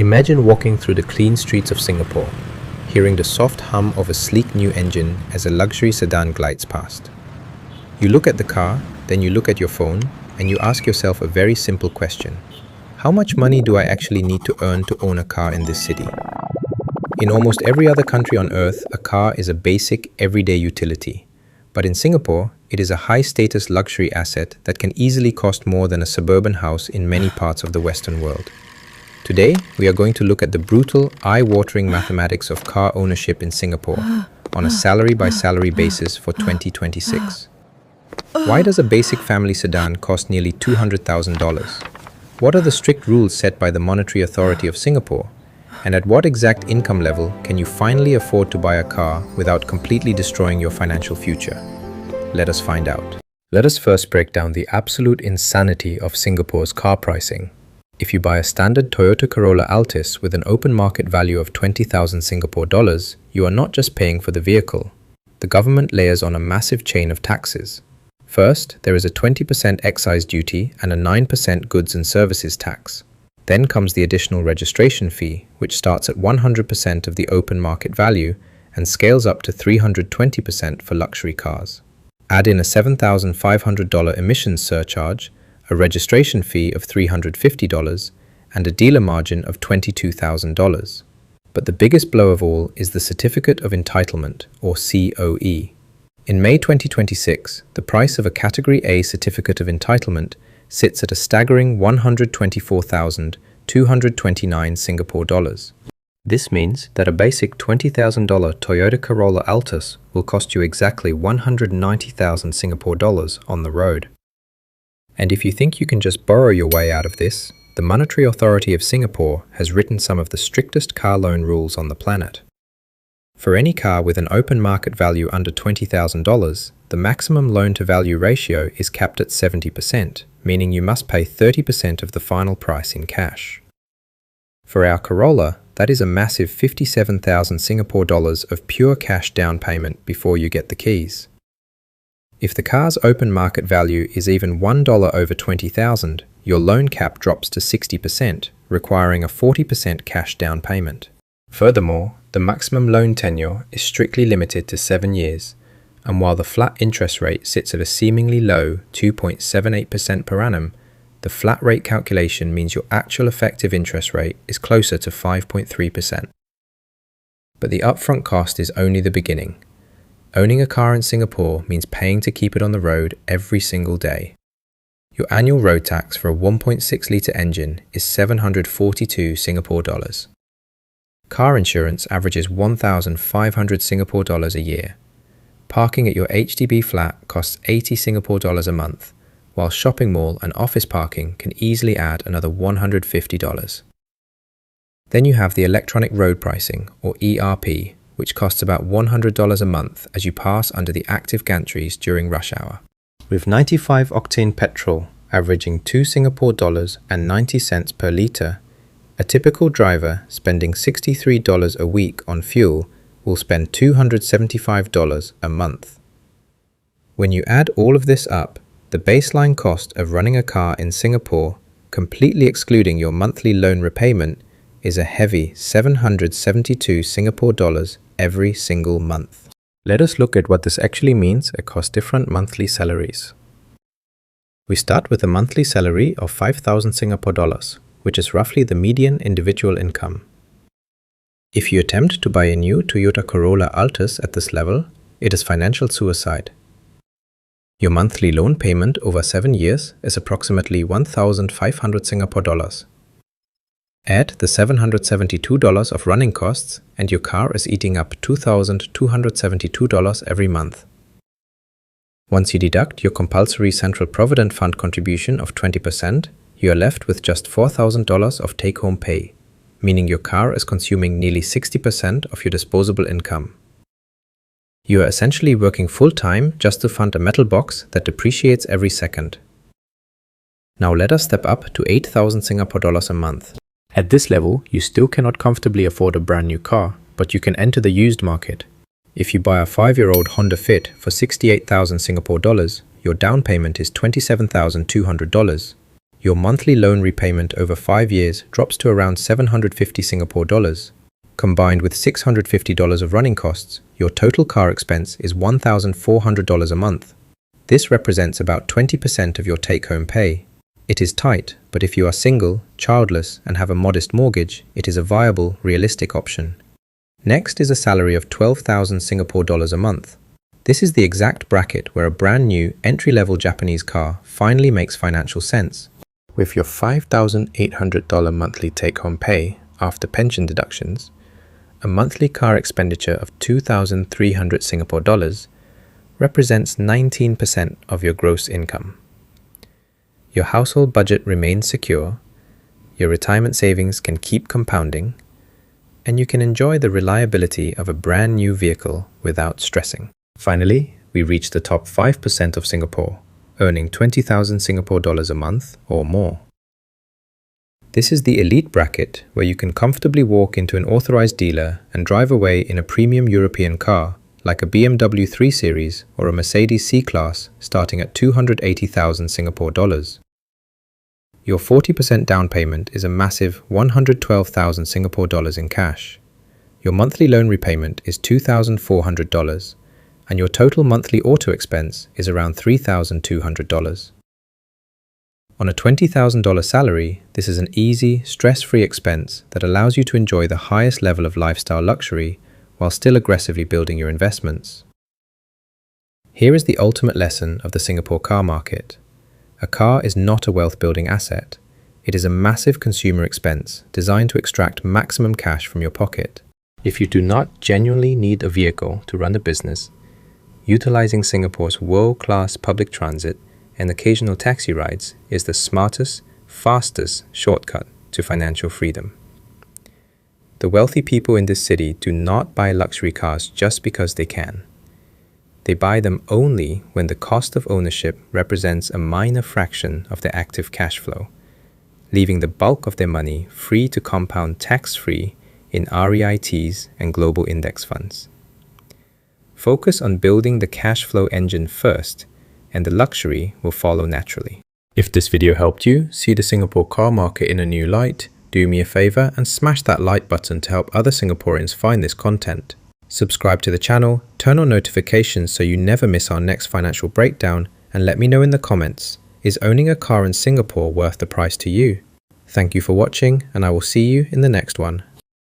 Imagine walking through the clean streets of Singapore, hearing the soft hum of a sleek new engine as a luxury sedan glides past. You look at the car, then you look at your phone, and you ask yourself a very simple question. How much money do I actually need to earn to own a car in this city? In almost every other country on earth, a car is a basic, everyday utility. But in Singapore, it is a high-status luxury asset that can easily cost more than a suburban house in many parts of the Western world. Today, we are going to look at the brutal, eye-watering mathematics of car ownership in Singapore on a salary-by-salary basis for 2026. Why does a basic family sedan cost nearly $200,000? What are the strict rules set by the Monetary Authority of Singapore? And at what exact income level can you finally afford to buy a car without completely destroying your financial future? Let us find out. Let us first break down the absolute insanity of Singapore's car pricing. If you buy a standard Toyota Corolla Altis with an open market value of 20,000 Singapore dollars, you are not just paying for the vehicle. The government layers on a massive chain of taxes. First, there is a 20% excise duty and a 9% goods and services tax. Then comes the additional registration fee, which starts at 100% of the open market value and scales up to 320% for luxury cars. Add in a $7,500 emissions surcharge, a registration fee of $350, and a dealer margin of $22,000. But the biggest blow of all is the Certificate of Entitlement, or COE. In May 2026, the price of a Category A Certificate of Entitlement sits at a staggering 124,229 Singapore dollars. This means that a basic $20,000 Toyota Corolla Altis will cost you exactly 190,000 Singapore dollars on the road. And if you think you can just borrow your way out of this, the Monetary Authority of Singapore has written some of the strictest car loan rules on the planet. For any car with an open market value under $20,000, the maximum loan-to-value ratio is capped at 70%, meaning you must pay 30% of the final price in cash. For our Corolla, that is a massive 57,000 Singapore dollars of pure cash down payment before you get the keys. If the car's open market value is even $1 over 20,000, your loan cap drops to 60%, requiring a 40% cash down payment. Furthermore, the maximum loan tenure is strictly limited to 7 years, and while the flat interest rate sits at a seemingly low 2.78% per annum, the flat rate calculation means your actual effective interest rate is closer to 5.3%. But the upfront cost is only the beginning. Owning a car in Singapore means paying to keep it on the road every single day. Your annual road tax for a 1.6-litre engine is 742 Singapore dollars. Car insurance averages 1,500 Singapore dollars a year. Parking at your HDB flat costs 80 Singapore dollars a month, while shopping mall and office parking can easily add another $150. Then you have the electronic road pricing, or ERP, which costs about $100 a month as you pass under the active gantries during rush hour. With 95-octane petrol averaging 2 Singapore dollars and 90 cents per litre, a typical driver spending $63 a week on fuel will spend $275 a month. When you add all of this up, the baseline cost of running a car in Singapore, completely excluding your monthly loan repayment, is a heavy 772 Singapore dollars every single month. Let us look at what this actually means across different monthly salaries. We start with a monthly salary of 5,000 Singapore dollars, which is roughly the median individual income. If you attempt to buy a new Toyota Corolla Altis at this level, it is financial suicide. Your monthly loan payment over 7 years is approximately 1,500 Singapore dollars. Add the $772 of running costs and your car is eating up $2,272 every month. Once you deduct your compulsory Central Provident Fund contribution of 20%, you are left with just $4,000 of take-home pay, meaning your car is consuming nearly 60% of your disposable income. You are essentially working full-time just to fund a metal box that depreciates every second. Now let us step up to 8,000 Singapore dollars a month. At this level, you still cannot comfortably afford a brand new car, but you can enter the used market. If you buy a 5-year-old Honda Fit for 68,000 Singapore dollars, your down payment is $27,200. Your monthly loan repayment over 5 years drops to around 750 Singapore dollars. Combined with $650 of running costs, your total car expense is $1,400 a month. This represents about 20% of your take-home pay. It is tight, but if you are single, childless, and have a modest mortgage, it is a viable, realistic option. Next is a salary of 12,000 Singapore dollars a month. This is the exact bracket where a brand new, entry-level Japanese car finally makes financial sense. With your $5,800 monthly take-home pay after pension deductions, a monthly car expenditure of 2,300 Singapore dollars represents 19% of your gross income. Your household budget remains secure, your retirement savings can keep compounding, and you can enjoy the reliability of a brand new vehicle without stressing. Finally, we reach the top 5% of Singapore, earning 20,000 Singapore dollars a month or more. This is the elite bracket where you can comfortably walk into an authorized dealer and drive away in a premium European car like a BMW 3 Series or a Mercedes C-Class starting at 280,000 Singapore dollars. Your 40% down payment is a massive 112,000 Singapore dollars in cash. Your monthly loan repayment is $2,400 and your total monthly auto expense is around $3,200. On a $20,000 salary, this is an easy, stress-free expense that allows you to enjoy the highest level of lifestyle luxury while still aggressively building your investments. Here is the ultimate lesson of the Singapore car market. A car is not a wealth-building asset. It is a massive consumer expense designed to extract maximum cash from your pocket. If you do not genuinely need a vehicle to run a business, utilizing Singapore's world-class public transit and occasional taxi rides is the smartest, fastest shortcut to financial freedom. The wealthy people in this city do not buy luxury cars just because they can. They buy them only when the cost of ownership represents a minor fraction of their active cash flow, leaving the bulk of their money free to compound tax-free in REITs and global index funds. Focus on building the cash flow engine first, and the luxury will follow naturally. If this video helped you see the Singapore car market in a new light, do me a favor and smash that like button to help other Singaporeans find this content. Subscribe to the channel, turn on notifications so you never miss our next financial breakdown, and let me know in the comments, is owning a car in Singapore worth the price to you? Thank you for watching, and I will see you in the next one.